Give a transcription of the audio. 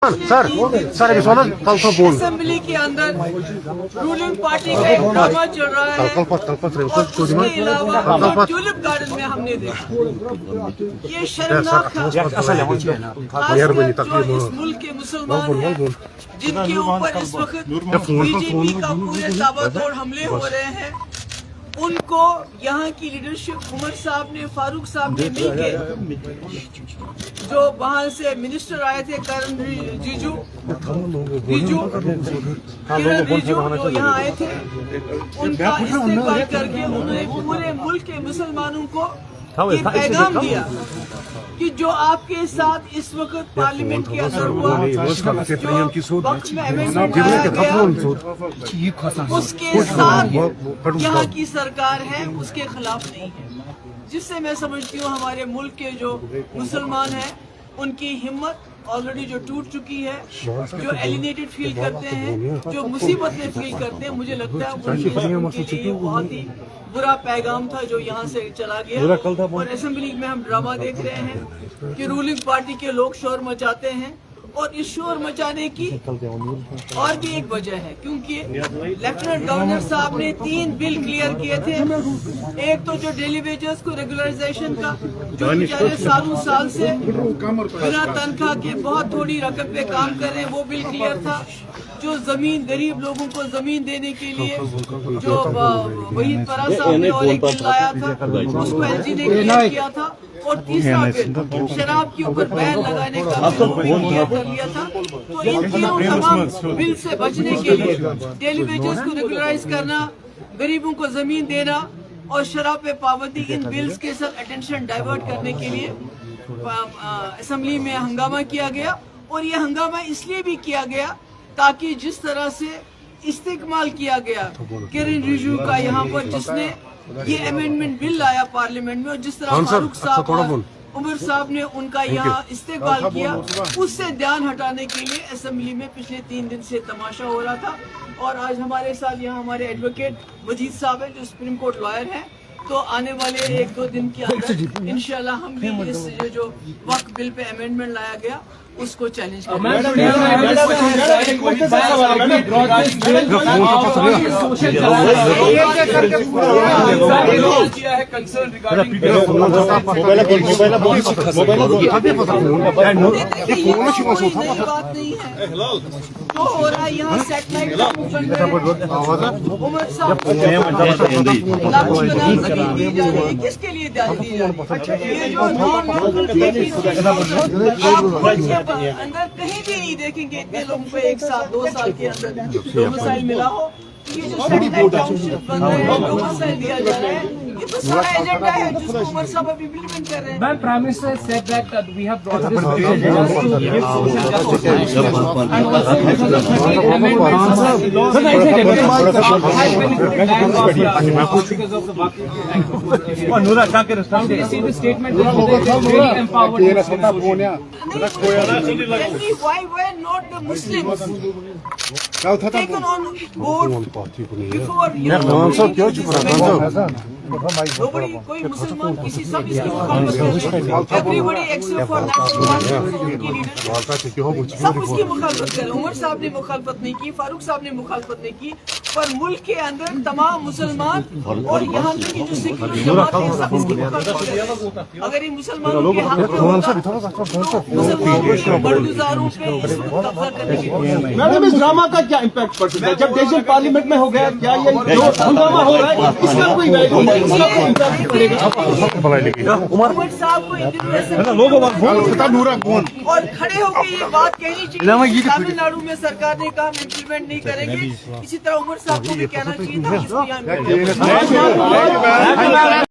Sir assembly के अंदर ruling party का एक ड्रामा चल रहा है और उसके अलावा ट्यूलिप गार्डन में हमने देखा ये शर्मनाक था। जो इस मुल्क के मुसलमान हैं जिनके ऊपर इस वक्त बीजेपी का पूरे ताबड़तोड़ हमले हो रहे हैं, उनको यहाँ की लीडरशिप उमर साहब ने, फारूक साहब ने मिलकर, जो वहाँ से मिनिस्टर आए थे किरण रिजिजू जो यहाँ आए थे, उनका इस्तेमाल करके उन्होंने पूरे मुल्क के मुसलमानों को ये पैगाम दिया कि जो आपके साथ इस वक्त पार्लियामेंट के अंदर हुआ, जो वक्त में अमेंडमेंट लाया गया, उसके साथ यहाँ की सरकार है उसके खिलाफ नहीं है, जिससे मैं समझती हूँ हमारे मुल्क के जो मुसलमान हैं उनकी हिम्मत ऑलरेडी जो टूट चुकी है, जो एलिनेटेड फील करते हैं, जो मुसीबत में फील करते हैं, मुझे लगता है उनके लिए बहुत ही बुरा पैगाम था जो यहाँ से चला गया। और असेंबली में हम ड्रामा देख रहे हैं कि रूलिंग पार्टी के लोग शोर मचाते हैं, और इस शोर मचाने की और भी एक वजह है, क्योंकि लेफ्टिनेंट गवर्नर साहब ने 3 बिल क्लियर किए थे। एक तो जो डेली वेजेस को रेगुलराइजेशन का, जो बेचारे सालों साल से बिना तनख्वाह के बहुत थोड़ी रकम पे काम कर रहे हैं, वो बिल क्लियर था। जो जमीन गरीब लोगों को जमीन देने के लिए जो वहीद परा साहब ने और एक बिल लाया था, उसको एलजी ने क्लियर किया था। और तीसरा बिल शराब के ऊपर बैन लगाने का क्लियर कर लिया था। तो इन तीनों तमाम बिल से बचने के लिए, डेली वेजेस को रेगुलराइज करना, गरीबों को जमीन देना और शराब पे पाबंदी, इन बिल्स के साथ अटेंशन डाइवर्ट करने के लिए असेंबली में हंगामा किया गया। और ये हंगामा इसलिए भी किया गया ताकि जिस तरह से इस्तेमाल किया गया किरण रिजिजू का यहाँ पर, जिसने ये अमेंडमेंट बिल लाया पार्लियामेंट में, और जिस तरह फारूक साहब और उमर साहब ने उनका यहाँ इस्तेमाल किया, उससे ध्यान हटाने के लिए असेंबली में पिछले 3 दिन से तमाशा हो रहा था। और आज हमारे साथ यहाँ हमारे एडवोकेट मजीद साहब हैं जो सुप्रीम कोर्ट लॉयर हैं। तो आने वाले 1-2 दिन के अंदर इंशाल्लाह हम भी इस जो वक्फ बिल पे अमेंडमेंट लाया गया उसको चैलेंज करेंगे। तो हो रहा है यहाँ सेटेलाइट किसके लिए दी जा रही है? ये जो नॉन अंदर कहीं भी नहीं देखेंगे इतने लोगों को एक साल 2 साल के अंदर डोमिसाइल मिला हो। ये जो सैटेलाइट टाउनशिप बन रहे हैं, डोमिसाइल दिया जा रहा है, ये तो सारा एजेंडा है जिसको उमर साहब अभी इम्प्लीमेंट कर रहे हैं। Ma'am, Prime Minister said that we have brought this bill just to give social justice and also because of 13 amendments has benefited land because of the Waqf. How do you see the statement that they really empowered why not the Muslims taken on board before nobody, कोई मुसलमान किसी सब इसकी मुखालफत कर रहे हैं। Everybody except for सब उसकी मुखालफत कर रहे हैं। उमर साहब ने मुखालफत नहीं की, फारूक साहब ने मुखालफत नहीं की, पर मुल्क के अंदर तमाम मुसलमान और यहाँ तक की जो सिख जमात है सब इसकी मुखालफत कर रहे हैं। अगर ये मुसलमानों के हक में होता तो मुसलमानों बड़गुजारों पे कब्जा करने की। मैडम, इस ड्रामा का क्या इम्पैक्ट पड़ सकता है जब डिसीजन पार्लियामेंट में हो गया? क्या ये जो हंगामा हो रहा है इसका कोई वैल्यू उमर साहब को और खड़े होकर ये बात कहनी चाहिए। तमिलनाडु में सरकार ने कहा हम इम्प्लीमेंट नहीं करेंगे, इसी तरह उमर साहब को भी कहना चाहिए था।